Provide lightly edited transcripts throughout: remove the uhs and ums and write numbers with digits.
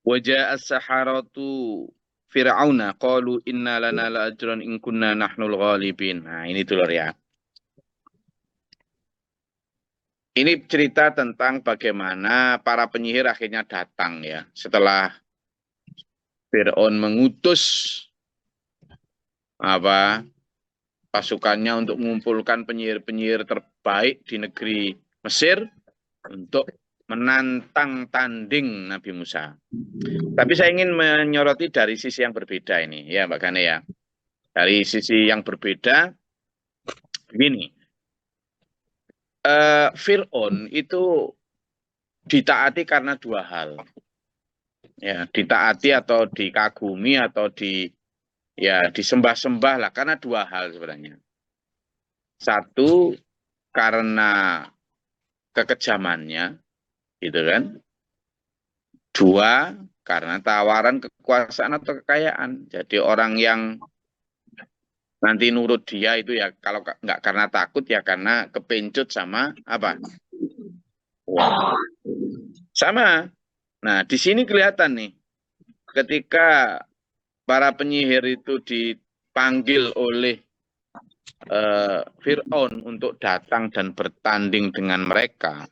Wajah as-saharatu Fir'auna qalu inna lana la ajran in kunna nahnul ghalibin. Nah, ini dulur ya. Ini cerita tentang bagaimana para penyihir akhirnya datang ya. Setelah Fir'aun mengutus pasukannya untuk mengumpulkan penyihir-penyihir terbaik di negeri Mesir untuk menantang tanding Nabi Musa. Tapi saya ingin menyoroti dari sisi yang berbeda ini, ya Mbak Gane ya. Dari sisi yang berbeda, begini, Fir'aun itu ditaati karena dua hal. Ya, ditaati atau dikagumi atau disembah-sembah lah karena dua hal sebenarnya. Satu, karena kekejamannya, gitu kan. Dua, karena tawaran kekuasaan atau kekayaan. Jadi orang yang nanti nurut dia itu ya kalau nggak karena takut ya karena kepencut sama apa? Wah. Sama. Nah, di sini kelihatan nih ketika para penyihir itu dipanggil oleh Fir'aun untuk datang dan bertanding dengan mereka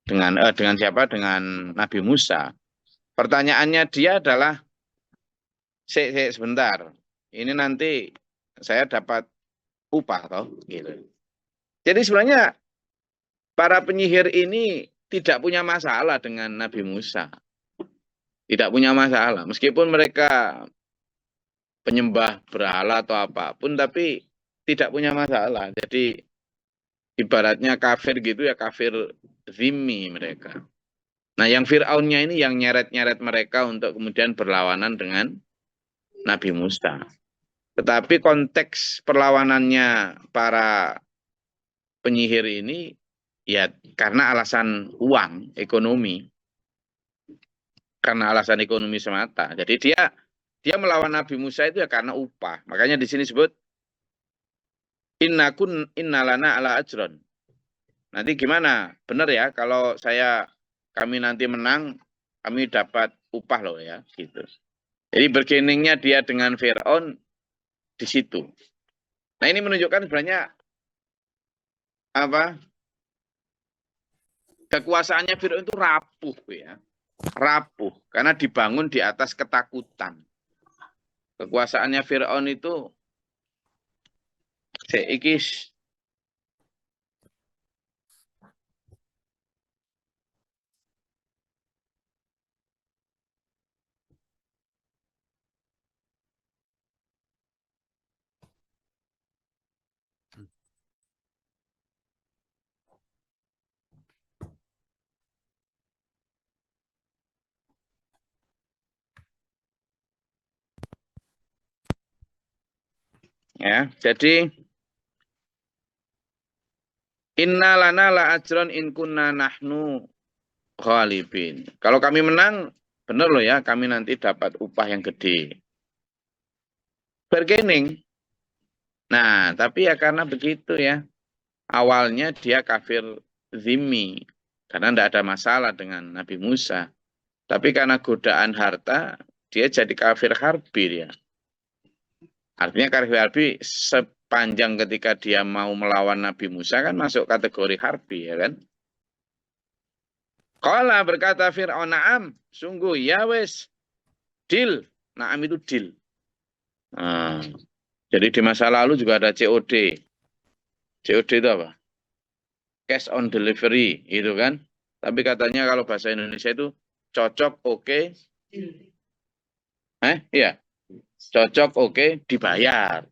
dengan siapa? Dengan Nabi Musa. Pertanyaannya dia adalah, sebentar. Ini nanti saya dapat upah toh, gitu. Jadi sebenarnya para penyihir ini tidak punya masalah dengan Nabi Musa. Tidak punya masalah. Meskipun mereka penyembah berhala atau apapun, tapi tidak punya masalah. Jadi ibaratnya kafir gitu ya, kafir zimmi mereka. Nah, yang Fir'aunnya ini yang nyeret-nyeret mereka untuk kemudian berlawanan dengan Nabi Musa. Tetapi konteks perlawanannya para penyihir ini ya karena alasan uang, ekonomi. Karena alasan ekonomi semata. Jadi dia melawan Nabi Musa itu ya karena upah. Makanya di sini disebut innalana ala ajron. Nanti gimana? Benar ya kalau kami nanti menang, kami dapat upah loh ya, gitu. Jadi bergeningnya dia dengan Fir'aun di situ. Nah, ini menunjukkan sebenarnya apa? Kekuasaannya Fir'aun itu rapuh ya. Rapuh karena dibangun di atas ketakutan. Kekuasaannya Fir'aun itu seikis ya. Jadi inna lana la ajron in kunna nahnu ghalibin. Kalau kami menang, benar loh ya, kami nanti dapat upah yang gede. Bargaining. Nah, tapi ya karena begitu ya. Awalnya dia kafir zimmi. Karena tidak ada masalah dengan Nabi Musa. Tapi karena godaan harta, dia jadi kafir harbi ya. Artinya kafir harbi sepanjang ketika dia mau melawan Nabi Musa kan masuk kategori harbi ya kan. Qala berkata Fir'aun, na'am, sungguh ya wes, deal. Na'am itu deal. Nah, jadi di masa lalu juga ada COD. COD itu apa? Cash on delivery, itu kan. Tapi katanya kalau bahasa Indonesia itu cocok, oke. Iya. Cocok, oke, dibayar.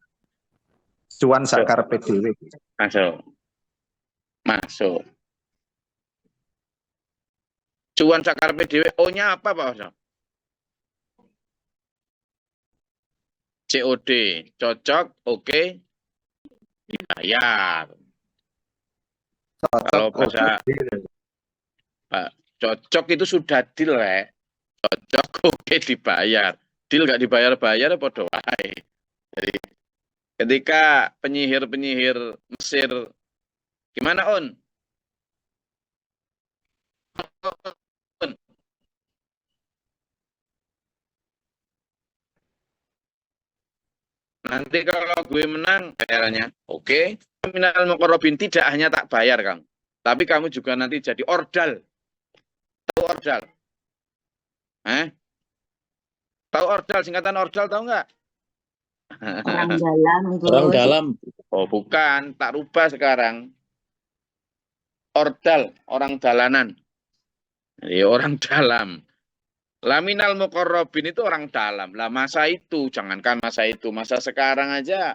Cuan sakar PDW. Masuk. Masuk. Cuan sakar PDW, O-nya apa Pak Osno? COD, cocok, oke, dibayar. Kalau bahasa Pak, cocok itu sudah deal, cocok, oke, dibayar. Deal nggak dibayar-bayar, podo wae. Jadi ketika penyihir-penyihir Mesir, gimana On? Nanti kalau gue menang bayarannya. Oke. Minal muqarrabin tidak hanya tak bayar kamu. Tapi kamu juga nanti jadi ordal. Tahu ordal? Tahu ordal, singkatan ordal tahu nggak? Orang dalam, Orang Gus. dalam. Oh bukan, tak rubah sekarang. Ordal, orang dalanan. Jadi orang dalam. Laminal muqarrabin itu orang dalam. Lah masa itu, jangankan masa itu, masa sekarang aja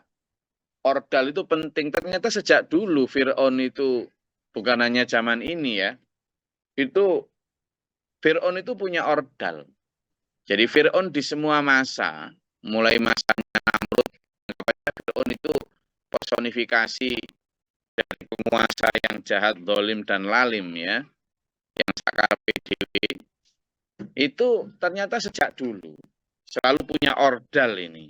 ordal itu penting. Ternyata sejak dulu Fir'aun itu bukan hanya zaman ini ya. Itu Fir'aun itu punya ordal. Jadi Fir'aun di semua masa, mulai masanya Namrud, Fir'aun itu personifikasi dari penguasa yang jahat, zalim dan lalim ya, yang sakar PDW. Itu ternyata sejak dulu selalu punya ordal ini.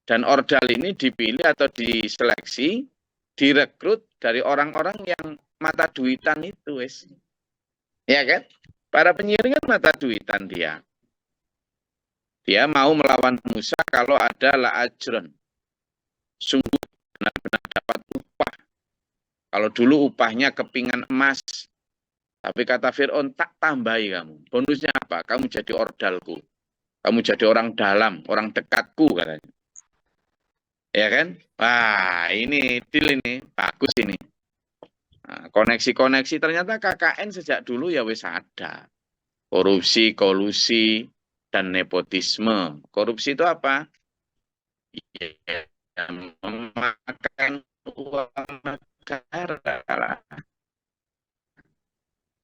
Dan ordal ini dipilih atau diseleksi, direkrut dari orang-orang yang mata duitan itu, wes. Ya kan? Para penyihir kan mata duitan dia. Dia mau melawan Musa kalau ada la'ajron. Sungguh benar-benar dapat upah. Kalau dulu upahnya kepingan emas. Tapi kata Fir'aun, tak tambahi kamu. Bonusnya apa? Kamu jadi ordalku. Kamu jadi orang dalam, orang dekatku katanya. Ya kan? Wah, ini deal ini. Bagus ini. Nah, koneksi-koneksi ternyata KKN sejak dulu ya wis ada. Korupsi, kolusi, dan nepotisme. Korupsi itu apa? Ya, memakan uang negara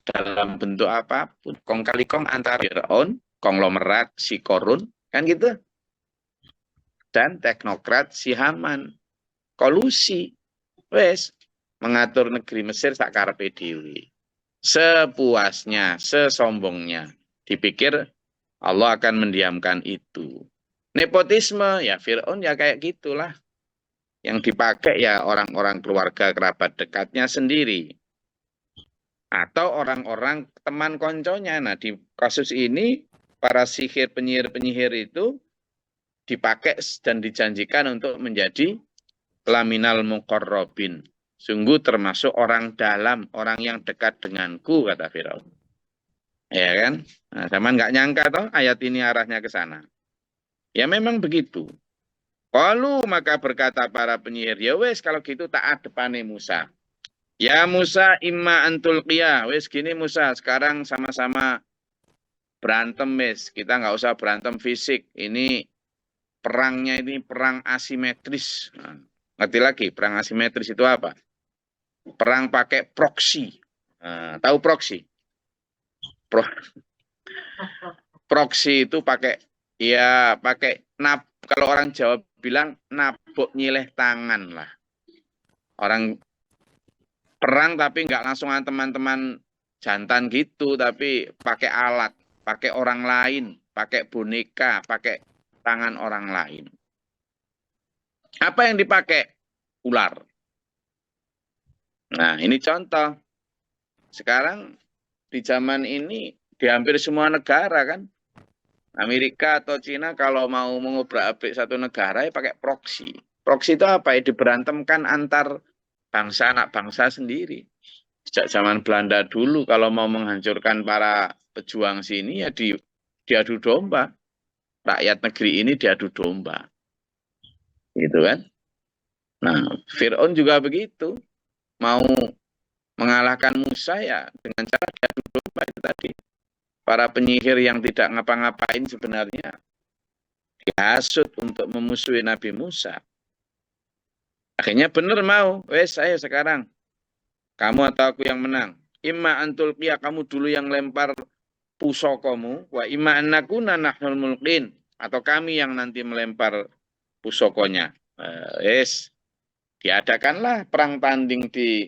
dalam bentuk apapun. Kong kali kong antara Fir'aun, konglomerat, si Korun, kan gitu. Dan teknokrat si Haman. Kolusi. Wes, mengatur negeri Mesir sakarepe dhewe. Sepuasnya, sesombongnya. Dipikir Allah akan mendiamkan itu. Nepotisme, ya Fir'aun ya kayak gitulah. Yang dipakai ya orang-orang keluarga kerabat dekatnya sendiri. Atau orang-orang teman konconya. Nah, di kasus ini, para sihir, penyihir-penyihir itu dipakai dan dijanjikan untuk menjadi laminal muqarrabin. Sungguh termasuk orang dalam, orang yang dekat denganku, kata Firaun. Ya kan? Nah, zaman nggak nyangka toh ayat ini arahnya ke sana. Ya memang begitu. Qalu maka berkata para penyihir, ya wes kalau gitu taat depane Musa. Ya Musa imma antul qiyah. Wes gini Musa, sekarang sama-sama berantem wes. Kita nggak usah berantem fisik. Ini perangnya ini perang asimetris. Nah, ngerti lagi perang asimetris itu apa? Perang pakai proksi. Nah, tahu proksi? Proksi itu pakai ya pakai kalau orang Jawa bilang nabok nyileh tangan lah. Orang perang tapi nggak langsung teman-teman jantan gitu, tapi pakai alat, pakai orang lain, pakai boneka, pakai tangan orang lain. Apa yang dipakai? Ular. Nah, ini contoh. Sekarang di zaman ini di hampir semua negara kan, Amerika atau Cina kalau mau mengobrak-abrik satu negara ya pakai proksi. Proksi itu apa? Ya diberantemkan antar bangsa, anak bangsa sendiri. Sejak zaman Belanda dulu kalau mau menghancurkan para pejuang sini ya diadu domba. Rakyat negeri ini diadu domba. Gitu kan. Nah, Fir'aun juga begitu. Mau mengalahkan Musa ya dengan cara diadu domba itu tadi. Para penyihir yang tidak ngapa-ngapain sebenarnya dihasut untuk memusuhi Nabi Musa. Akhirnya benar mau. Wes ayo sekarang. Kamu atau aku yang menang. Imma antul qiyah, kamu dulu yang lempar pusokomu. Wa imma annakuna nahnul mulqin. Atau kami yang nanti melempar pusokonya. Wes. Diadakanlah perang tanding di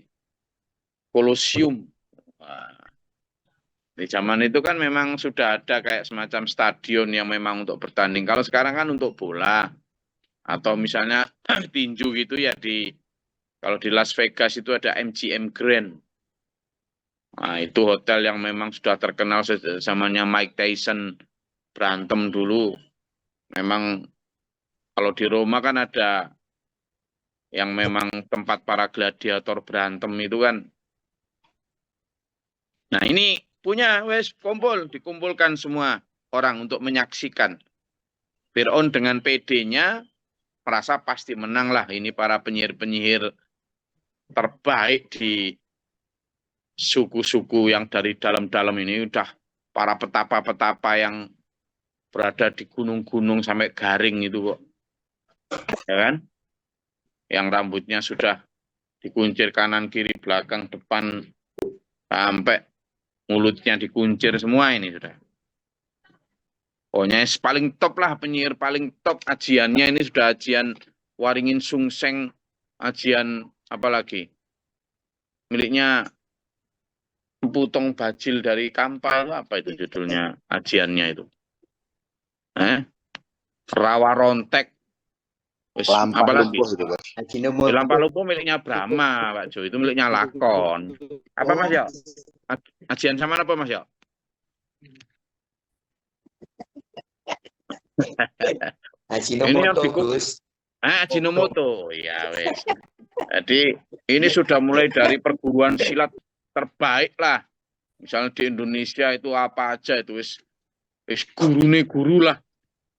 Kolosium. Di zaman itu kan memang sudah ada kayak semacam stadion yang memang untuk bertanding. Kalau sekarang kan untuk bola. Atau misalnya tinju gitu ya kalau di Las Vegas itu ada MGM Grand. Nah, itu hotel yang memang sudah terkenal zamannya Mike Tyson berantem dulu. Memang Kalau di Roma kan ada yang memang tempat para gladiator berantem itu kan. Nah ini punya wes dikumpulkan semua orang untuk menyaksikan. Fir'aun dengan PD-nya merasa pasti menang lah. Ini para penyihir-penyihir terbaik di suku-suku yang dari dalam-dalam ini udah para petapa-petapa yang berada di gunung-gunung sampai garing itu kok. Ya kan? Yang rambutnya sudah dikuncir kanan, kiri, belakang, depan, sampai mulutnya dikuncir semua ini sudah. Pokoknya paling top lah, penyihir paling top ajiannya ini sudah ajian Waringin Sungseng, ajian apa lagi? Miliknya Emputong Bajil dari Kampal, apa itu judulnya ajiannya itu? Rawa Rontek. Lampah Apa lagi? lumpuh itu, Bos. Lampah lumpuh miliknya Brahma, Pak Jo. Itu miliknya Lakon. Apa Mas Yo? Ajian sama apa Mas Yo? Ajinomoto, Gus. Ajinomoto. Ya wes. Jadi ini sudah mulai dari perguruan silat terbaik lah. Misalnya di Indonesia itu apa aja itu wes guru lah.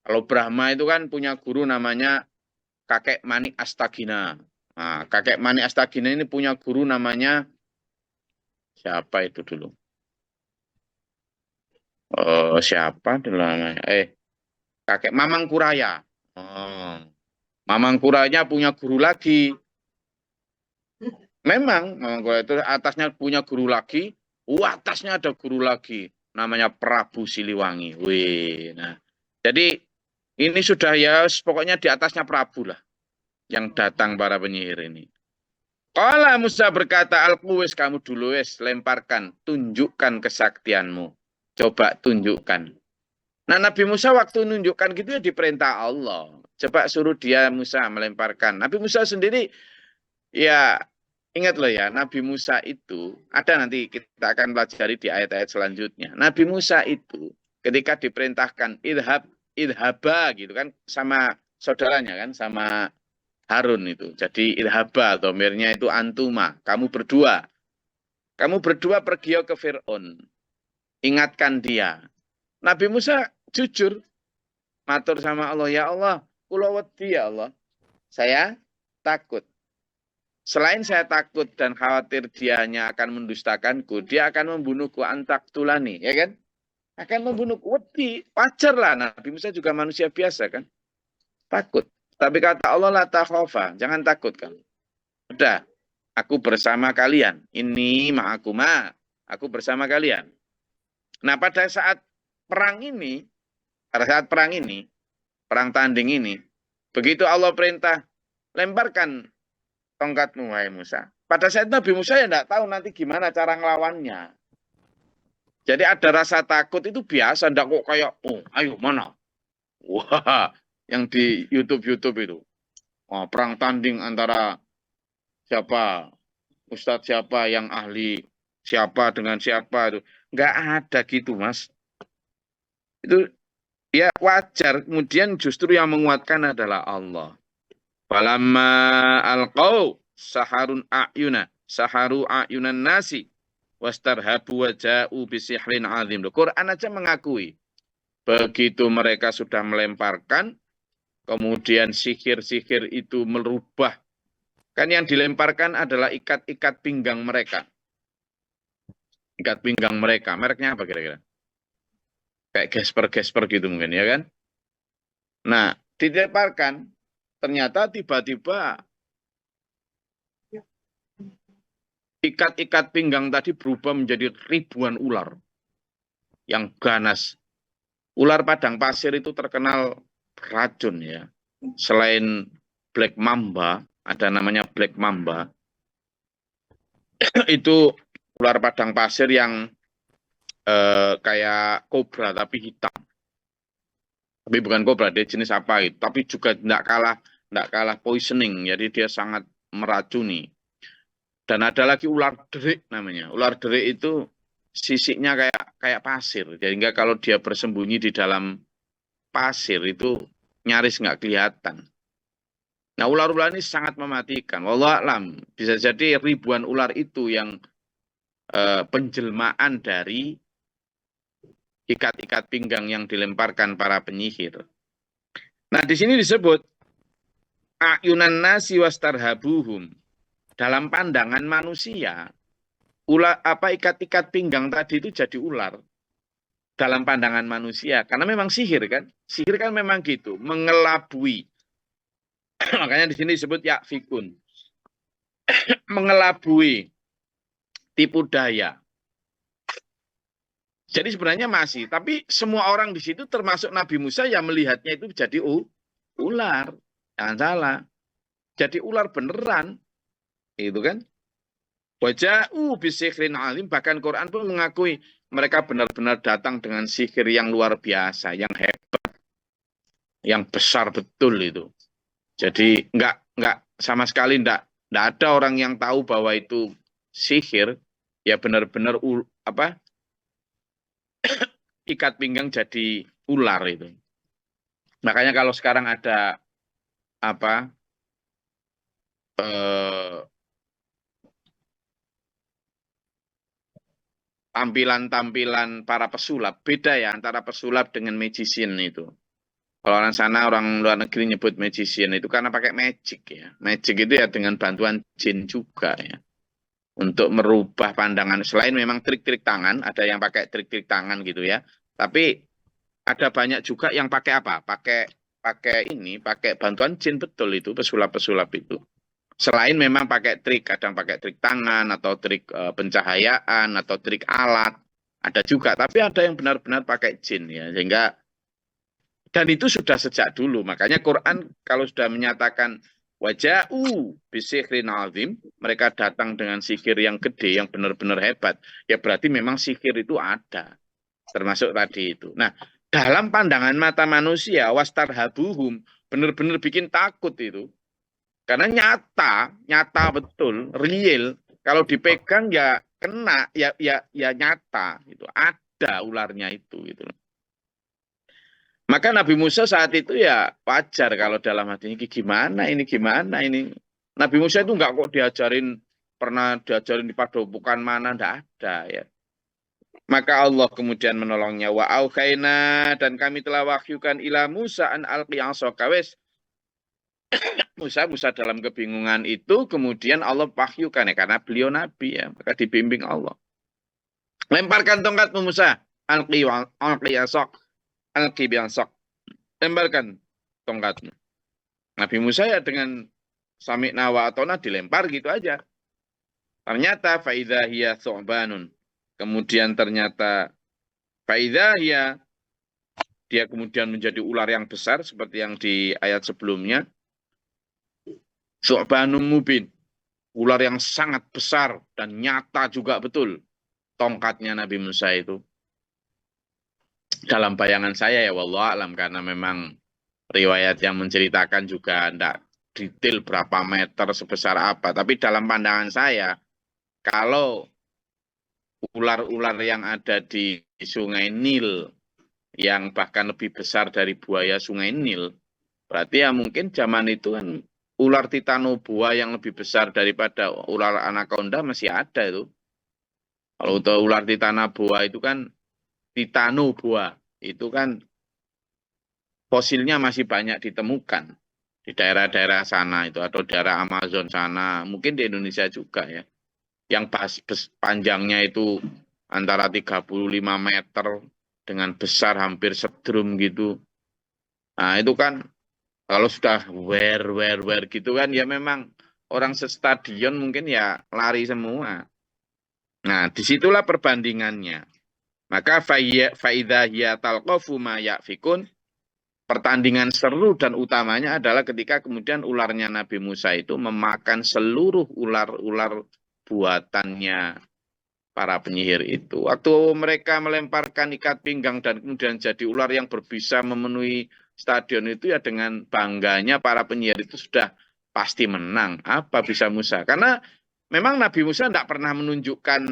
Kalau Brahma itu kan punya guru namanya Kakek Manik Astagina. Nah, Kakek Manik Astagina ini punya guru namanya siapa itu dulu? Siapa namanya? Kakek Mamang Kuraya. Mamang Kuraya punya guru lagi. Memang Mamang Kuraya itu atasnya punya guru lagi, atasnya ada guru lagi namanya Prabu Siliwangi. Wih, nah. Jadi ini sudah ya pokoknya di atasnya Prabu lah yang datang para penyihir ini. Kala Musa berkata, Al-Quwis kamu dulu wes lemparkan, tunjukkan kesaktianmu. Coba tunjukkan. Nah Nabi Musa waktu nunjukkan gitu ya diperintah Allah. Coba suruh dia Musa melemparkan. Nabi Musa sendiri ya ingat loh ya, Nabi Musa itu ada nanti kita akan pelajari di ayat-ayat selanjutnya. Nabi Musa itu ketika diperintahkan idhaba gitu kan sama saudaranya kan sama Harun itu. Jadi idhaba domirnya itu antuma, kamu berdua. Kamu berdua pergi ke Fir'aun. Ingatkan dia. Nabi Musa jujur matur sama Allah, ya Allah, kula wedi ya Allah. Saya takut. Selain saya takut dan khawatir dianya akan mendustakanku, dia akan membunuhku antak tulani, ya kan? Akan membunuhku, wedi, wajar lah. Nabi Musa juga manusia biasa kan? Takut. Tapi kata Allah, la takhofa, jangan takut kamu. Udah, aku bersama kalian. Ini ma'akuma, aku bersama kalian. Nah pada saat perang ini, perang tanding ini, begitu Allah perintah, lemparkan tongkatmu, wahai Musa. Pada saat Nabi Musa ya tidak tahu nanti gimana cara ngelawannya. Jadi ada rasa takut itu biasa, tidak kok kayak, ayo mana? Wah, yang di YouTube itu. Perang tanding antara siapa, ustadz siapa yang ahli, siapa dengan siapa itu. Nggak ada gitu, Mas. Itu ya wajar. Kemudian justru yang menguatkan adalah Allah. Falamma alqaw saharu a'yunan nasi wastarhabu wa ja'u bisihrin azim. Quran aja mengakui. Begitu mereka sudah melemparkan, kemudian sihir-sihir itu merubah. Kan yang dilemparkan adalah ikat-ikat pinggang mereka. Ikat pinggang mereka. Mereknya apa kira-kira? Kayak gesper-gesper gitu mungkin ya kan. Nah, dilemparkan, ternyata tiba-tiba ikat-ikat pinggang tadi berubah menjadi ribuan ular yang ganas. Ular padang pasir itu terkenal racun ya. Selain black mamba, ada namanya black mamba. Itu ular padang pasir yang kayak kobra tapi hitam. Tapi bukan kobra, dia jenis apa gitu. Tapi juga tidak kalah poisoning. Jadi dia sangat meracuni. Dan ada lagi ular derik namanya. Ular derik itu sisiknya kayak pasir. Jadi kalau dia bersembunyi di dalam pasir itu nyaris nggak kelihatan. Nah, ular-ular ini sangat mematikan. Wallahu a'lam, bisa jadi ribuan ular itu yang penjelmaan dari ikat-ikat pinggang yang dilemparkan para penyihir. Nah, di sini disebut ayunan nasi wastarhabuhum. Dalam pandangan manusia, ikat-ikat pinggang tadi itu jadi ular. Dalam pandangan manusia, karena memang sihir kan. Sihir kan memang gitu, mengelabui. Makanya di sini disebut yakfikun. Mengelabui, tipu daya. Jadi sebenarnya masih, tapi semua orang di situ termasuk Nabi Musa yang melihatnya itu jadi ular. Jangan salah. Jadi ular beneran. Itu kan. Waja'u bisikrin alim, bahkan Quran pun mengakui mereka benar-benar datang dengan sihir yang luar biasa, yang hebat, yang besar betul itu. Jadi enggak sama sekali enggak ada orang yang tahu bahwa itu sihir, ya benar-benar ikat pinggang jadi ular itu. Makanya kalau sekarang ada tampilan-tampilan para pesulap, beda ya antara pesulap dengan magician itu. Kalau orang sana, orang luar negeri nyebut magician itu karena pakai magic ya. Magic itu ya dengan bantuan jin juga ya. Untuk merubah pandangan. Selain memang trik-trik tangan, ada yang pakai trik-trik tangan gitu ya. Tapi ada banyak juga yang pakai apa? Pakai bantuan jin, betul itu, pesulap-pesulap itu. Selain memang pakai trik, kadang pakai trik tangan atau trik pencahayaan atau trik alat, ada juga. Tapi ada yang benar-benar pakai jin ya, sehingga dan itu sudah sejak dulu. Makanya Quran kalau sudah menyatakan waja'u bisikrin azim, mereka datang dengan sihir yang gede, yang benar-benar hebat, ya berarti memang sihir itu ada, termasuk tadi itu. Nah, dalam pandangan mata manusia, wastarhabuhum, benar-benar bikin takut itu. Karena nyata betul, real. Kalau dipegang ya kena, ya nyata. Itu ada ularnya itu. Gitu. Maka Nabi Musa saat itu ya wajar kalau dalam hati ini gimana ini. Nabi Musa itu enggak kok pernah diajarin di padepokan mana, enggak ada ya. Maka Allah kemudian menolongnya. Wa auhayna, dan kami telah wahyukan ila Musa an alqi asaka. Musa dalam kebingungan itu kemudian Allah wahyukan ya, karena beliau nabi ya, maka dibimbing Allah. Lemparkan tongkatmu Musa, alqi asaq, alqi bi'asaq. Lemparkan tongkatmu. Nabi Musa ya dengan sami'na wa atona dilempar gitu aja. Ternyata faidha hiya thu'banun. Kemudian ternyata faidha hiya, dia kemudian menjadi ular yang besar seperti yang di ayat sebelumnya. Thu'banun mubin, ular yang sangat besar dan nyata juga betul tongkatnya Nabi Musa itu. Dalam bayangan saya ya wallahu alam, karena memang riwayat yang menceritakan juga tidak detail berapa meter, sebesar apa. Tapi dalam pandangan saya, kalau ular-ular yang ada di Sungai Nil, yang bahkan lebih besar dari buaya Sungai Nil, berarti ya mungkin zaman itu kan ular titanoboa yang lebih besar daripada ular anaconda masih ada itu. Kalau untuk ular titanoboa itu kan fosilnya masih banyak ditemukan di daerah-daerah sana itu, atau daerah Amazon sana, mungkin di Indonesia juga ya. Yang panjangnya itu antara 35 meter dengan besar hampir sedrum gitu. Nah, itu kan kalau sudah wer gitu kan ya memang orang sestadion mungkin ya lari semua. Nah, disitulah perbandingannya. Maka faidha hiya talqafu ma yafikun, pertandingan seru dan utamanya adalah ketika kemudian ularnya Nabi Musa itu memakan seluruh ular-ular buatannya para penyihir itu. Waktu mereka melemparkan ikat pinggang dan kemudian jadi ular yang berbisa memenuhi stadion itu, ya dengan bangganya para penyihir itu sudah pasti menang. Apa bisa Musa? Karena memang Nabi Musa tidak pernah menunjukkan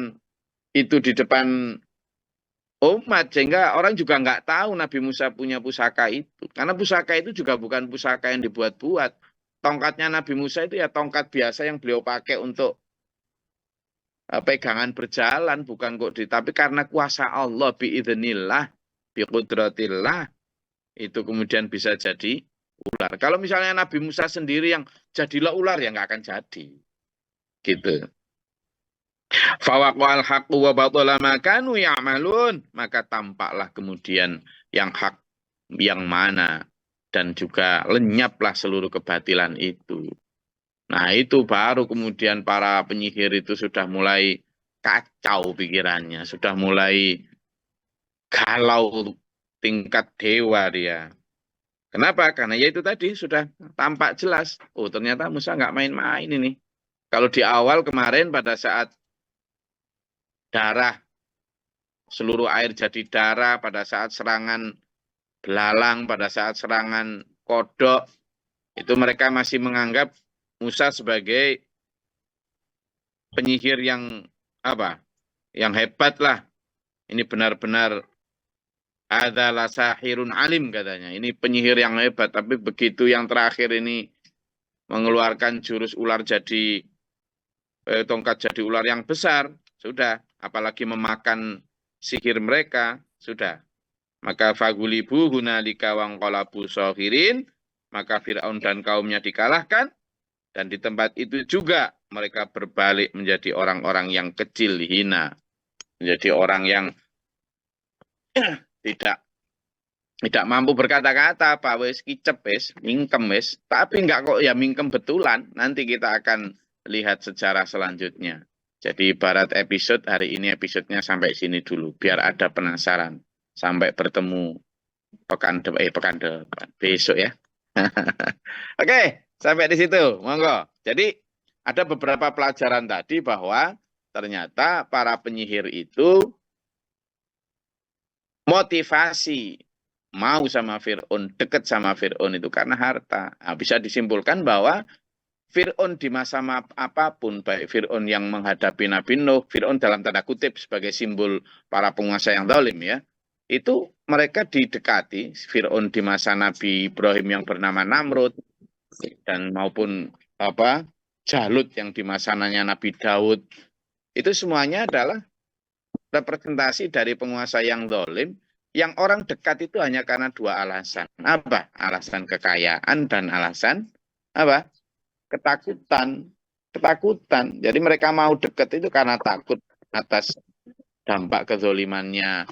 itu di depan umat, sehingga orang juga nggak tahu Nabi Musa punya pusaka itu. Karena pusaka itu juga bukan pusaka yang dibuat-buat. tongkatnya Nabi Musa itu ya tongkat biasa yang beliau pakai untuk pegangan berjalan, bukan kok tapi karena kuasa Allah biidznillah, biqudratillah, itu kemudian bisa jadi ular. Kalau misalnya Nabi Musa sendiri yang jadilah ular ya nggak akan jadi. Gitu. Fawaqal haqqu wa batala ma kanu ya'malun, maka tampaklah kemudian yang hak yang mana dan juga lenyaplah seluruh kebatilan itu. Nah, itu baru kemudian para penyihir itu sudah mulai kacau pikirannya, sudah mulai galau tingkat dewa dia. Kenapa? Karena ya itu tadi sudah tampak jelas. Oh, ternyata Musa nggak main-main ini. Kalau di awal kemarin pada saat darah, seluruh air jadi darah, pada saat serangan belalang, pada saat serangan kodok, itu mereka masih menganggap Musa sebagai penyihir yang apa? Yang hebat lah. Ini benar-benar adalah sahirun alim katanya. Ini penyihir yang hebat. Tapi begitu yang terakhir ini mengeluarkan jurus ular jadi tongkat jadi ular yang besar, sudah. Apalagi memakan sihir mereka, sudah. Maka fagulibu hunalika wangqalabu sahirin, maka Fir'aun dan kaumnya dikalahkan. Dan di tempat itu juga mereka berbalik menjadi orang-orang yang kecil, hina. Menjadi orang yang tidak mampu berkata-kata, Pak, wis kicep wis, mingkem wis. Tapi enggak kok ya mingkem betulan. Nanti kita akan lihat sejarah selanjutnya. Jadi ibarat episode hari ini episodenya sampai sini dulu biar ada penasaran. Sampai bertemu pekan depan besok ya. Oke. Sampai di situ, monggo. Jadi ada beberapa pelajaran tadi bahwa ternyata para penyihir itu motivasi mau sama Fir'aun, dekat sama Fir'aun itu karena harta. Nah, bisa disimpulkan bahwa Fir'aun di masa apapun, baik Fir'aun yang menghadapi Nabi Nuh, Fir'aun dalam tanda kutip sebagai simbol para penguasa yang zalim ya, itu mereka didekati. Fir'aun di masa Nabi Ibrahim yang bernama Namrud, dan maupun Jalut yang di masanya Nabi Daud, itu semuanya adalah representasi dari penguasa yang zalim, yang orang dekat itu hanya karena dua alasan. Apa? Alasan kekayaan dan alasan apa? Ketakutan. Jadi mereka mau dekat itu karena takut atas dampak kezolimannya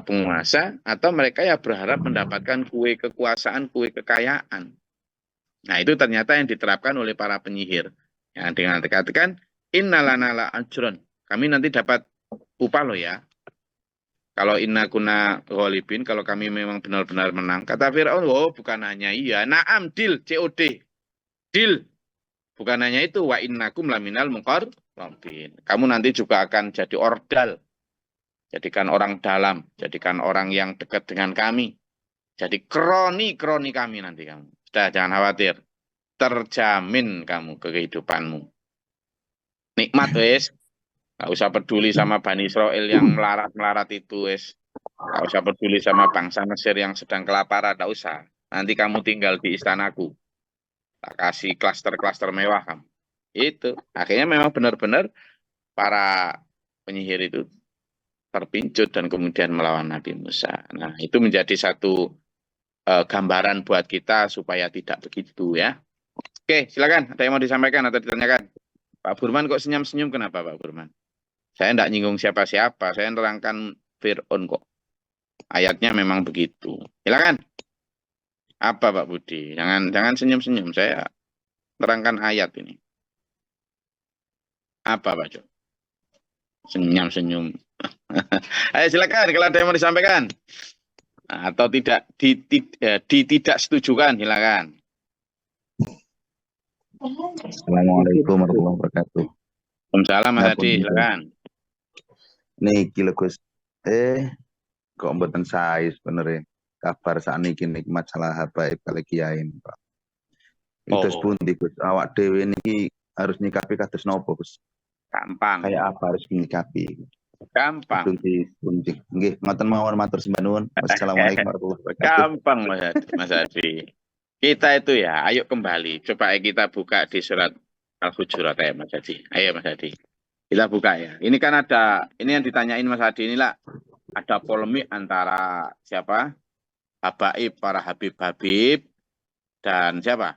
penguasa, atau mereka ya berharap mendapatkan kue kekuasaan, kue kekayaan. Nah, itu ternyata yang diterapkan oleh para penyihir. Yang dengan dikatakan, innalana la ajron. Kami nanti dapat upah loh ya. Kalau inna kuna ghalibin, kalau kami memang benar-benar menang. Kata Fir'aun, oh bukan hanya iya. Naam, deal, COD. Deal. Bukan hanya itu, wa innakum laminal muqarrabin. Kamu nanti juga akan jadi ordal. Jadikan orang dalam. Jadikan orang yang dekat dengan kami. Jadi kroni kami nanti kamu. Sudah, jangan khawatir. Terjamin kamu kehidupanmu. Nikmat, wes. Gak usah peduli sama Bani Israel yang melarat-melarat itu, wes. Gak usah peduli sama bangsa Mesir yang sedang kelaparan, gak usah. Nanti kamu tinggal di istanaku. Tak kasih klaster-klaster mewah kamu. Itu. Akhirnya memang benar-benar para penyihir itu terpincut dan kemudian melawan Nabi Musa. Nah, itu menjadi satu gambaran buat kita supaya tidak begitu ya. Oke, silakan. Ada yang mau disampaikan atau ditanyakan? Pak Burman kok senyum-senyum, kenapa Pak Burman? Saya tidak nyinggung siapa-siapa, saya nerangkan Fir'aun kok. Ayatnya memang begitu. Silakan. Apa Pak Budi? Jangan senyum-senyum, saya nerangkan ayat ini. Apa Pak Jo? Senyum-senyum. Ayo silakan kalau ada yang mau disampaikan. Atau tidak tidak setujukan, silakan. Assalamualaikum warahmatullahi wabarakatuh. Waalaikumsalam Mas Hadi, silakan. Niki lho Gus. Kok mboten sae sebenarnya. Kabar sakniki nikmat salah habaib kali kiai, Pak. Itu pundi Gus? Awak dhewe niki harus nyikapi kados napa, Gus? Gampang. Kayak apa harus nyikapi? Gampang. Pundi. Nggih, ngoten mawon matur sembah nuwun. Wassalamualaikum warahmatullahi wabarakatuh. Gampang Mas Hadi. Kita itu ya, ayo kembali. Coba kita buka di surat Al-Hujurat ya Mas Hadi. Ayo Mas Hadi. Kita buka ya. Ini kan ini yang ditanyain Mas Hadi inilah ada polemik antara siapa? Habaib, para Habib-Habib dan siapa?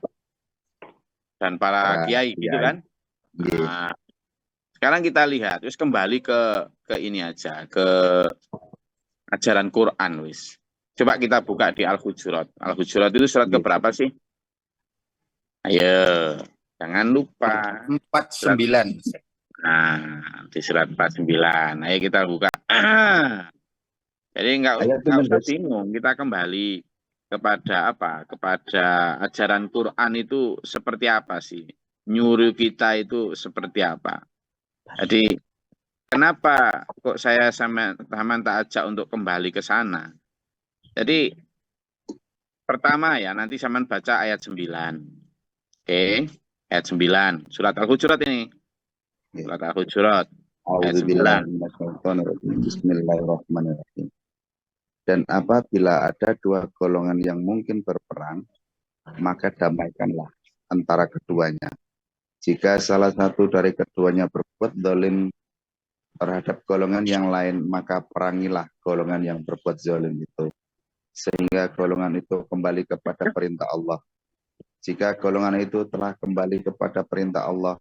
Dan para kiai gitu kan? Nah, sekarang kita lihat, terus kembali ke ini aja, ke ajaran Quran wis. Coba kita buka di Al-Hujurat. Al-Hujurat itu surat keberapa sih? Ayo, jangan lupa. 49. Nah, di surat 49. Ayo kita buka. Jadi enggak usah bingung, kita kembali kepada apa? Kepada ajaran Quran itu seperti apa sih? Nyuruh kita itu seperti apa? Jadi kenapa kok saya sama tak ajak untuk kembali ke sana? Jadi pertama ya, nanti Saman baca ayat 9. Oke, ayat 9. Surat Al-Hujurat ini. Surat Al-Hujurat. Ayat 9. Bismillahirrahmanirrahim. Dan apabila ada dua golongan yang mungkin berperang, maka damaikanlah antara keduanya. Jika salah satu dari keduanya berbuat zalim terhadap golongan yang lain, maka perangilah golongan yang berbuat zalim itu, sehingga golongan itu kembali kepada perintah Allah. Jika golongan itu telah kembali kepada perintah Allah,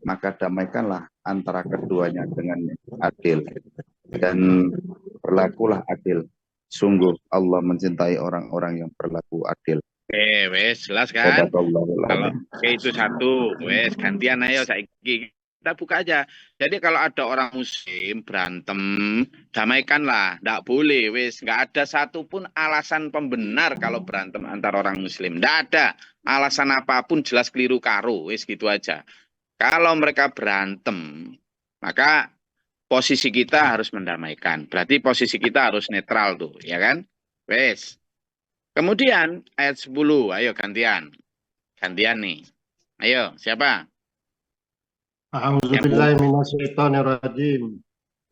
maka damaikanlah antara keduanya dengan adil, dan berlakulah adil. Sungguh Allah mencintai orang-orang yang berlaku adil. Wes jelas kan? Kalau itu satu, wes gantian ayo saiki. Kita buka aja. Jadi kalau ada orang muslim berantem, damaikanlah. Nggak boleh, wes. Nggak ada satupun alasan pembenar kalau berantem antar orang muslim. Nggak ada alasan apapun, jelas keliru karo, wes gitu aja. Kalau mereka berantem, maka posisi kita harus mendamaikan. Berarti posisi kita harus netral tuh, ya kan? Wes. Kemudian ayat 10, ayo gantian. Gantian nih. Ayo, siapa? A'udzubillahi minasyaitonirrajim.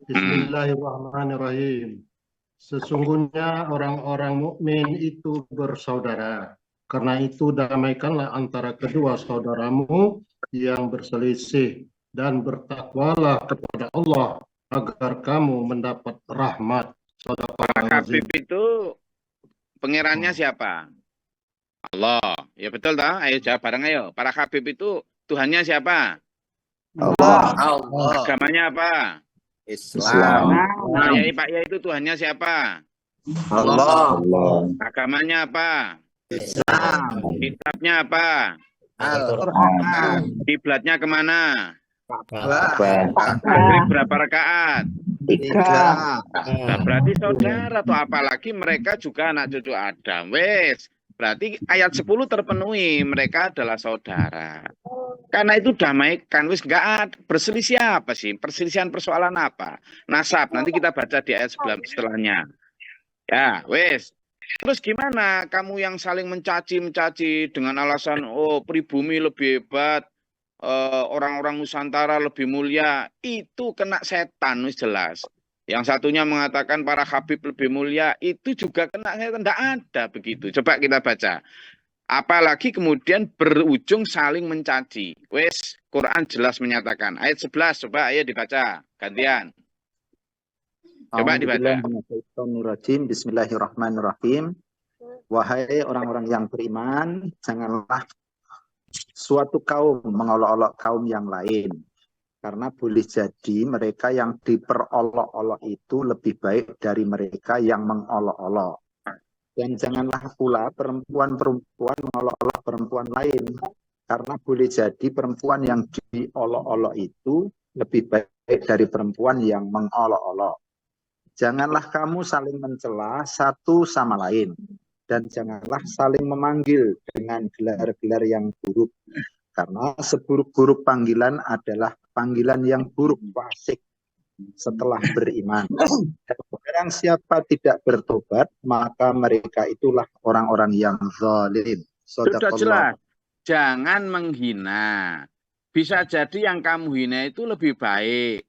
Bismillahirrahmanirrahim. Sesungguhnya orang-orang mukmin itu bersaudara. Karena itu damaikanlah antara kedua saudaramu yang berselisih, dan bertakwalah kepada Allah agar kamu mendapat rahmat. Para Habib itu pangerannya siapa? Allah. Ya betul toh? Ayo jawab bareng ayo. Para Habib itu Tuhannya siapa? Allah. Agamanya apa? Islam. Nah, Pak Yai itu Tuhannya siapa? Allah. Agamanya apa? Islam. Kitabnya apa? Al-Quran. Kiblatnya kemana? Ka'bah. Maghrib berapa rakaat? 3. Nah, berarti saudara atau apalagi mereka juga anak cucu Adam. Wes, berarti ayat 10 terpenuhi, mereka adalah saudara. Karena itu damaikan, wis enggak ada berselisih apa sih? Perselisihan persoalan apa? Nasab, nanti kita baca di ayat setelahnya. Ya, wes. Terus gimana kamu yang saling mencaci dengan alasan oh pribumi lebih hebat, orang-orang Nusantara lebih mulia, itu kena setan wis jelas. Yang satunya mengatakan para Habib lebih mulia, itu juga kena setan. Tidak ada begitu. Coba kita baca. Apalagi kemudian berujung saling mencaci. Wes, Quran jelas menyatakan. Ayat 11, coba ayo dibaca. Gantian. Coba dibaca. Bismillahirrahmanirrahim. Wahai orang-orang yang beriman, janganlah suatu kaum mengolok-olok kaum yang lain. Karena boleh jadi mereka yang diperolok-olok itu lebih baik dari mereka yang mengolok-olok. Dan janganlah pula perempuan-perempuan mengolok-olok perempuan lain. Karena boleh jadi perempuan yang diolok-olok itu lebih baik dari perempuan yang mengolok-olok. Janganlah kamu saling mencela satu sama lain. Dan janganlah saling memanggil dengan gelar-gelar yang buruk. Karena seburuk-buruk panggilan adalah panggilan yang buruk fasik setelah beriman. Dan barang siapa tidak bertobat, maka mereka itulah orang-orang yang zalim. Sudah jelas. Jangan menghina. Bisa jadi yang kamu hina itu lebih baik.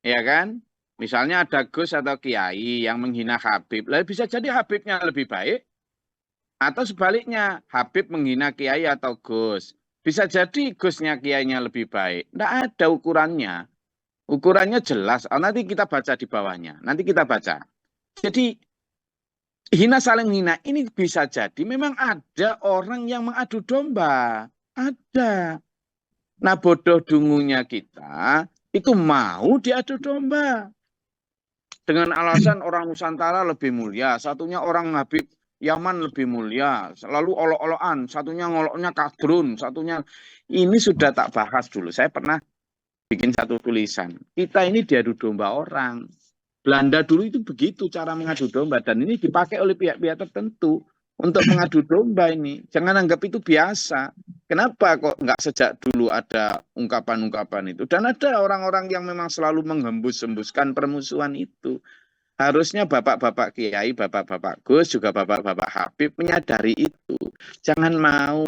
Ya kan? Misalnya ada Gus atau Kiai yang menghina Habib. Lah bisa jadi Habibnya lebih baik. Atau sebaliknya, Habib menghina Kiai atau Gus. Bisa jadi Gusnya Kiainya lebih baik. Tidak ada ukurannya. Ukurannya jelas. Oh, nanti kita baca di bawahnya. Nanti kita baca. Jadi hina saling hina ini bisa jadi memang ada orang yang mengadu domba. Ada. Nah bodoh dungunya kita itu mau diadu domba. Dengan alasan orang Nusantara lebih mulia. Satunya orang Habib Yaman lebih mulia. Lalu olok-olokan. Satunya ngoloknya kadrun. Satunya ini sudah tak bahas dulu. Saya pernah bikin satu tulisan. Kita ini diadu domba orang. Belanda dulu itu begitu cara mengadu domba. Dan ini dipakai oleh pihak-pihak tertentu untuk mengadu domba ini. Jangan anggap itu biasa. Kenapa kok nggak sejak dulu ada ungkapan-ungkapan itu? Dan ada orang-orang yang memang selalu menghembus-hembuskan permusuhan itu. Harusnya bapak-bapak kiai, bapak-bapak Gus, juga bapak-bapak Habib menyadari itu. Jangan mau.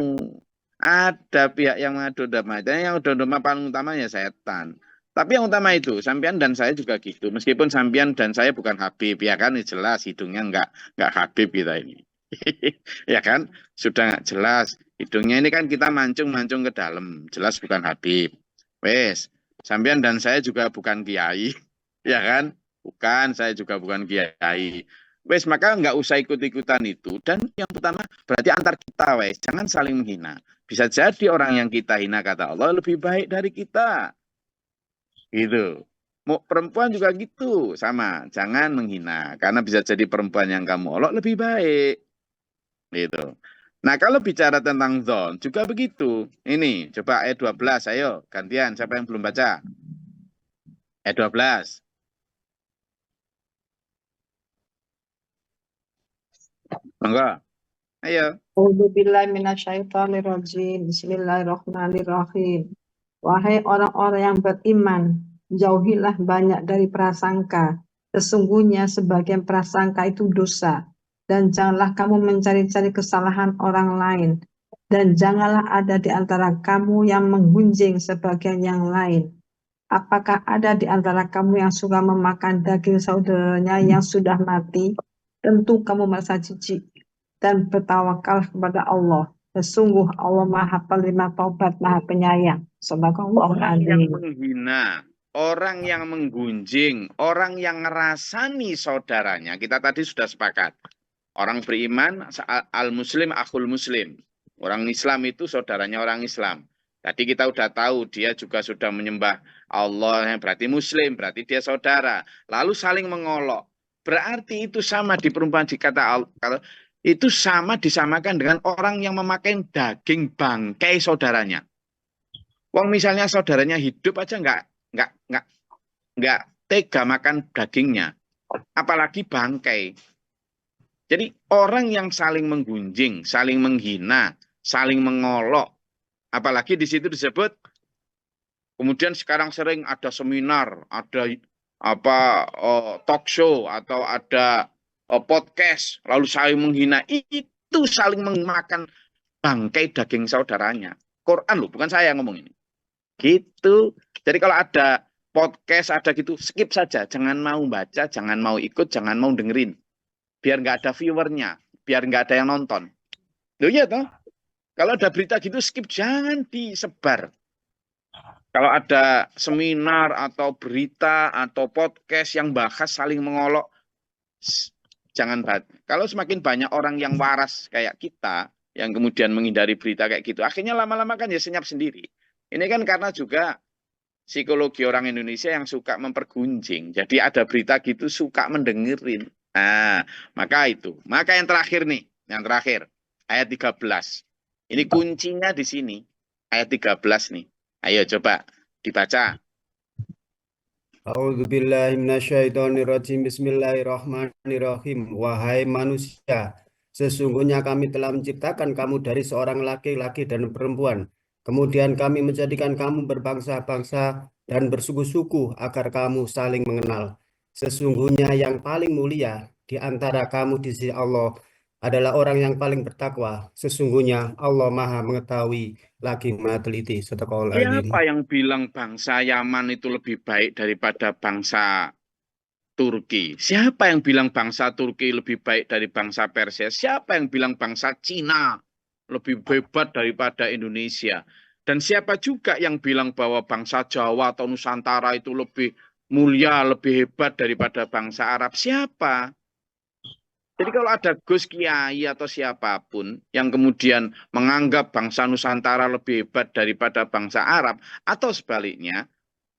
Ada pihak yang mengadu domba. Dan yang domba paling utamanya setan. Tapi yang utama itu, sampean dan saya juga gitu. Meskipun sampean dan saya bukan Habib, ya kan jelas hidungnya nggak Habib kita ini. Ya kan, sudah nggak jelas. Hidungnya ini kan kita mancung-mancung ke dalam, jelas bukan Habib. Wes, sampean dan saya juga bukan kiai, ya kan? Bukan, saya juga bukan kiai. Wes, maka nggak usah ikut-ikutan itu. Dan yang pertama, berarti antar kita, wes, jangan saling menghina. Bisa jadi orang yang kita hina kata Allah lebih baik dari kita. Gitu. Mau perempuan juga gitu, sama. Jangan menghina, karena bisa jadi perempuan yang kamu olok lebih baik. Gitu. Nah, kalau bicara tentang zon juga begitu. Ini, coba ayat 12, ayo gantian. Siapa yang belum baca? Ayat 12. Monggo. Ayo. A'udzubillahi minasyaitonirrajim. Bismillahirrahmanirrahim. Wahai orang-orang yang beriman, jauhilah banyak dari prasangka. Sesungguhnya sebagian prasangka itu dosa. Dan janganlah kamu mencari-cari kesalahan orang lain. Dan janganlah ada di antara kamu yang menggunjing sebagian yang lain. Apakah ada di antara kamu yang suka memakan daging saudaranya yang sudah mati? Tentu kamu merasa jijik dan bertawakal kepada Allah. Sesungguh Allah Maha Penerima Taubat, Maha Penyayang. Sadaqallahul Orang yang Adzim. menghina, orang yang menggunjing, orang yang ngerasani saudaranya. Kita tadi sudah sepakat. Orang beriman, al-muslim, akhul muslim. Orang Islam itu saudaranya orang Islam. Tadi kita udah tahu dia juga sudah menyembah Allah, yang berarti muslim, berarti dia saudara. Lalu saling mengolok. Berarti itu sama di perumpamaan dikata kalau itu sama disamakan dengan orang yang memakai daging bangkai saudaranya. Wong misalnya saudaranya hidup aja nggak tega makan dagingnya, apalagi bangkai. Jadi orang yang saling menggunjing, saling menghina, saling mengolok, apalagi di situ disebut. Kemudian sekarang sering ada seminar, ada talk show atau ada podcast, lalu saling menghina, itu saling memakan bangkai daging saudaranya. Quran loh, bukan saya yang ngomong ini. Gitu. Jadi kalau ada podcast, ada gitu, skip saja. Jangan mau baca, jangan mau ikut, jangan mau dengerin. Biar nggak ada viewernya, biar nggak ada yang nonton. Loh iya toh? Kalau ada berita gitu, skip, jangan disebar. Kalau ada seminar atau berita atau podcast yang bahas saling mengolok, jangan baca. Kalau semakin banyak orang yang waras kayak kita, yang kemudian menghindari berita kayak gitu, akhirnya lama-lama kan ya senyap sendiri. Ini kan karena juga psikologi orang Indonesia yang suka mempergunjing. Jadi ada berita gitu suka mendengerin. Nah, maka itu. Maka yang terakhir nih, yang terakhir, ayat 13. Ini kuncinya di sini. Ayat 13 nih. Ayo coba dibaca. A'udzubillahi minasyaitonirrajim. Bismillahirrahmanirrahim. Wahai manusia, sesungguhnya kami telah menciptakan kamu dari seorang laki-laki dan perempuan. Kemudian kami menjadikan kamu berbangsa-bangsa dan bersuku-suku agar kamu saling mengenal. Sesungguhnya yang paling mulia di antara kamu di sisi Allah adalah orang yang paling bertakwa. Sesungguhnya Allah Maha mengetahui lagi Maha teliti. Sadaqallahul Adzim. Siapa yang bilang bangsa Yaman itu lebih baik daripada bangsa Turki. Siapa yang bilang bangsa Turki lebih baik dari bangsa Persia? Siapa yang bilang bangsa Cina lebih hebat daripada Indonesia? Dan siapa juga yang bilang bahwa bangsa Jawa atau Nusantara itu lebih mulia, lebih hebat daripada bangsa Arab? Siapa? Jadi kalau ada Gus Kiai atau siapapun yang kemudian menganggap bangsa Nusantara lebih hebat daripada bangsa Arab, atau sebaliknya,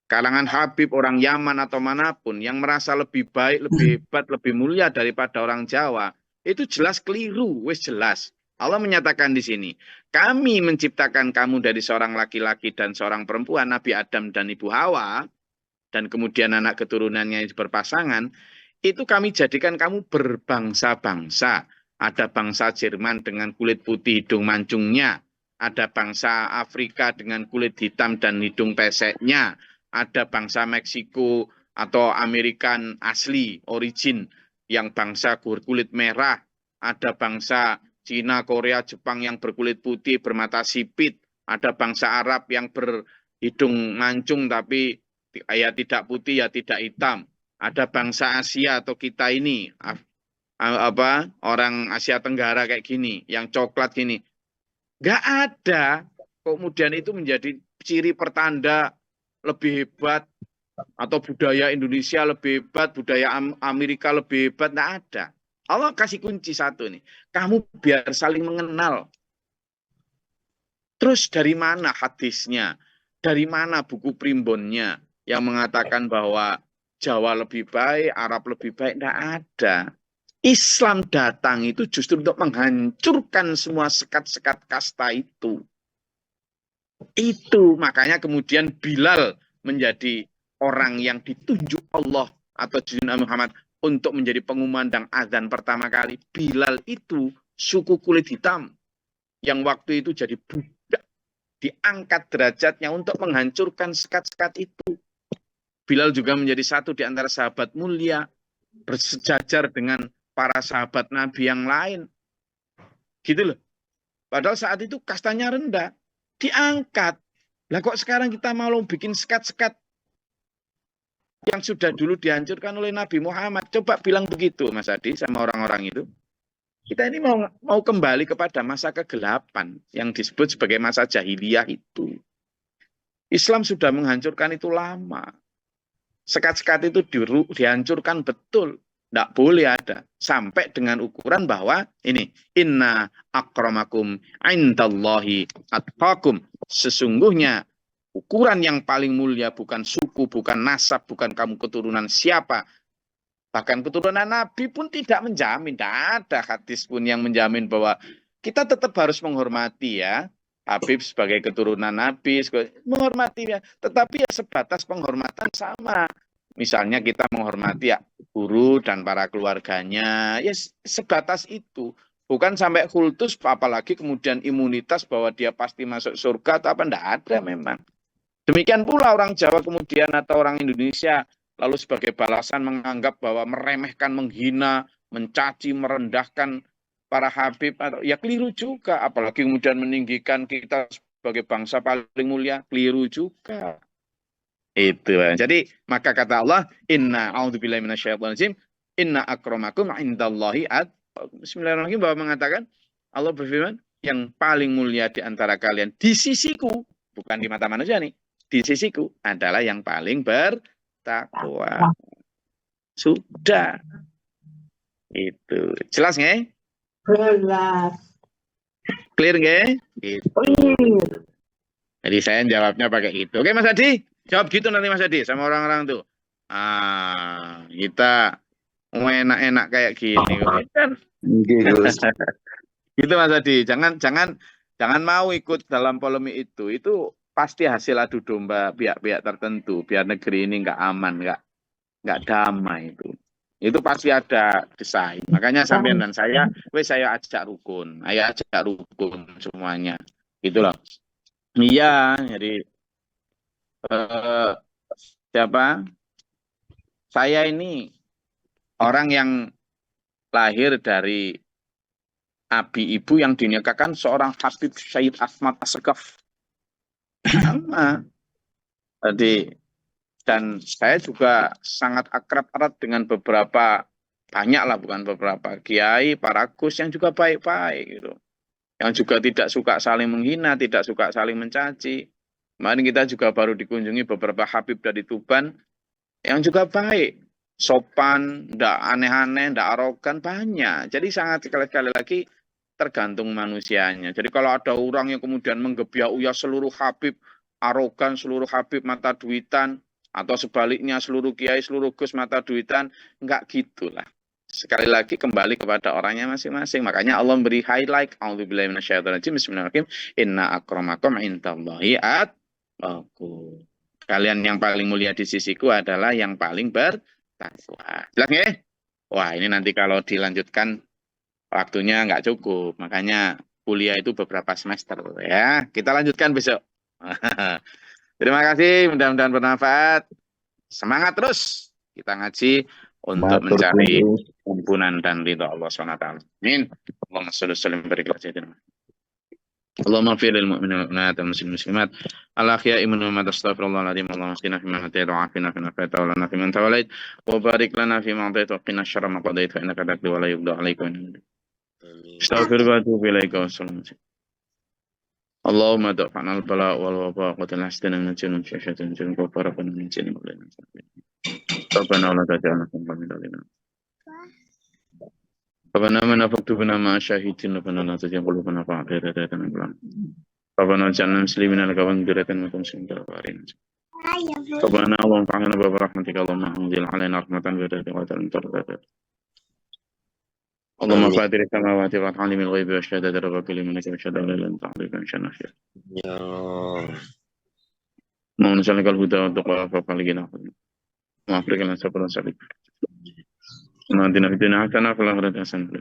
kalangan Habib, orang Yaman atau manapun yang merasa lebih baik, lebih hebat, lebih mulia daripada orang Jawa, itu jelas keliru, wis jelas. Allah menyatakan di sini, kami menciptakan kamu dari seorang laki-laki dan seorang perempuan, Nabi Adam dan Ibu Hawa, dan kemudian anak keturunannya itu berpasangan, itu kami jadikan kamu berbangsa-bangsa. Ada bangsa Jerman dengan kulit putih hidung mancungnya, ada bangsa Afrika dengan kulit hitam dan hidung peseknya, ada bangsa Meksiko atau Amerikan asli, origin, yang bangsa berkulit merah, ada bangsa Cina, Korea, Jepang yang berkulit putih, bermata sipit, ada bangsa Arab yang berhidung mancung tapi ya tidak putih, ya tidak hitam, ada bangsa Asia atau kita ini, orang Asia Tenggara kayak gini, yang coklat gini. Nggak ada. Kemudian itu menjadi ciri pertanda lebih hebat, atau budaya Indonesia lebih hebat, budaya Amerika lebih hebat, nggak ada. Allah kasih kunci satu nih, kamu biar saling mengenal. Terus dari mana hadisnya, dari mana buku primbonnya yang mengatakan bahwa Jawa lebih baik, Arab lebih baik? Nggak ada. Islam datang itu justru untuk menghancurkan semua sekat-sekat kasta itu. Itu makanya kemudian Bilal menjadi orang yang ditunjuk Allah atau Nabi Muhammad untuk menjadi pengumandang azan pertama kali. Bilal itu suku kulit hitam yang waktu itu jadi budak, diangkat derajatnya untuk menghancurkan sekat-sekat itu. Bilal juga menjadi satu di antara sahabat mulia, bersejajar dengan para sahabat Nabi yang lain. Gitu loh. Padahal saat itu kastanya rendah, diangkat. Lah kok sekarang kita mau bikin sekat-sekat yang sudah dulu dihancurkan oleh Nabi Muhammad? Coba bilang begitu, Mas Adi, sama orang-orang itu. Kita ini mau kembali kepada masa kegelapan yang disebut sebagai masa jahiliyah itu. Islam sudah menghancurkan itu lama. Sekat-sekat itu dihancurkan betul. Tidak boleh ada. Sampai dengan ukuran bahwa ini, inna akramakum indallahi atqakum. Sesungguhnya ukuran yang paling mulia bukan suku, bukan nasab, bukan kamu keturunan siapa. Bahkan keturunan Nabi pun tidak menjamin. Tidak ada hadis pun yang menjamin bahwa kita tetap harus menghormati ya. Habib sebagai keturunan Nabi, menghormati ya. Tetapi ya sebatas penghormatan sama. Misalnya kita menghormati ya guru dan para keluarganya. Ya sebatas itu. Bukan sampai kultus, apalagi kemudian imunitas bahwa dia pasti masuk surga atau apa. Tidak ada memang. Demikian pula orang Jawa kemudian atau orang Indonesia lalu sebagai balasan menganggap bahwa meremehkan, menghina, mencaci, merendahkan para habib, atau ya keliru juga. Apalagi kemudian meninggikan kita sebagai bangsa paling mulia, keliru juga. Itu. Jadi maka kata Allah, inna a'udzubillahi minasyaitonirrajim, inna akramakum indallahi Bismillahirrahmanirrahim, bahwa mengatakan Allah berfirman, yang paling mulia di antara kalian di sisiku, bukan di mata manusia nih, di sisiku adalah yang paling bertakwa. Sudah. Itu. Jelas nggak? Jelas. Clear nggak? Gitu. Clear. Jadi saya jawabnya pakai itu. Oke Mas Adi, jawab gitu nanti Mas Adi sama orang-orang tuh. Kita mau enak-enak kayak gini kan. Gitu Mas Adi. Jangan mau ikut dalam polemik itu. Itu pasti hasil adu domba pihak-pihak tertentu biar negeri ini nggak aman, nggak damai itu. Itu pasti ada desain. Makanya sampean dan saya ajak rukun. Ayo ajak rukun semuanya. Gitu loh. Iya, jadi siapa? Saya ini orang yang lahir dari abi ibu yang dinikahkan seorang Habib Syed Ahmad Assegaf. Sama. Jadi Dan saya juga sangat akrab erat dengan beberapa, banyak lah bukan beberapa, kiai, para gus yang juga baik-baik gitu. Yang juga tidak suka saling menghina, tidak suka saling mencaci. Kemarin kita juga baru dikunjungi beberapa habib dari Tuban yang juga baik, sopan, ndak aneh-aneh, ndak arogan, banyak. Jadi sangat sekali lagi tergantung manusianya. Jadi kalau ada orang yang kemudian menggebiak-uyah seluruh habib, arogan seluruh habib mata duitan, atau sebaliknya seluruh kiai, seluruh gus mata duitan, enggak gitulah. Sekali lagi kembali kepada orangnya masing-masing. Makanya Allah memberi highlight. A'udzubillahi minasyaitonirrajim. Bismillahirrahmanirrahim. Inna akramakum indallahi atqakum. Kalian yang paling mulia di sisiku adalah yang paling bertakwa. Jelas nggih? Wah, ini nanti kalau dilanjutkan waktunya nggak cukup. Makanya kuliah itu beberapa semester ya. Kita lanjutkan besok. Terima kasih, mudah-mudahan bermanfaat. Semangat terus kita ngaji untuk Matur mencari nuwun. ampunan dan ridha Allah SWT. Amin. Allahumma shalli wa sallim wa barik ala sayyidina. Allahumma fir lil mu'minin wal mu'minat wal muslimin muslimat al ahya'i minhum wa astaghfirullah alazim. Allahumma qina fi man hadayt wa afina fi man afayt wa lana fi man tawallait wa barik lana fi ma atayt wa qina syarra ma qadait fa innaka taqdi wa la yuqda 'alaika. Astaghfiruka wa atubu ilaika. Allahumma da'fa'na al-bala' wal waba' wa tanasdana min jinnin syaitan jinnin wa farqana min jinnin wa lana. Rabbana la taj'alna fi qawmin dhalina. Rabbana man faktubna ma syahidin rabbana la taj'al qulubana fa'idatan bilam. Rabbana ja'alna muslimina laka wa mudhiratan wa muslimin kafarin. Rabbana Allahumma fa'alna bi rahmatika Allahumma anzil 'alaina rahmatan wa tarhamatan. اللهم فاطر السماوات والارض عالم الغيب والشهاده رب كل ملك وشهاده لا اله الا انت عليك ان شاء الله خير. اللهم نسالك الهدى والتقى فقلقنا وافرج لنا صبر وسلك. ونادنا في الدنيا حسنه وفي الاخره حسنه.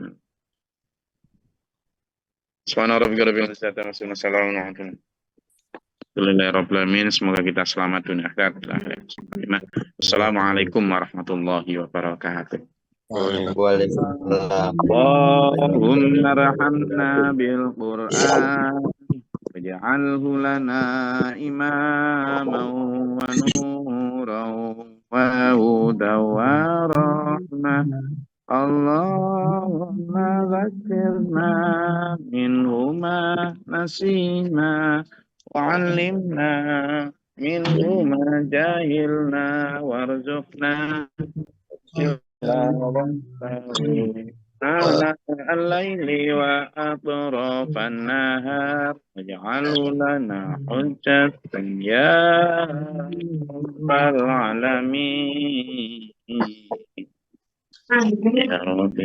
سبحان ربك رب العزه عما يصفون وسلام على المرسلين. Alhamdulillah rabbil alamin. Semoga kita selamat dunia akhirat. Assalamualaikum warahmatullahi wabarakatuh. Waalaikumsalam. Allahumma rahamna bil Qur'an waj'alhu lana imaman wa nuran wa hudan wa rahmah. Allahumma zakkirna minhu ma nasina wa 'allimna minhu ma jahilna warzuqna آناء الليل وأطراف النهار واجعله لنا حجة يا رب العالمين يا رب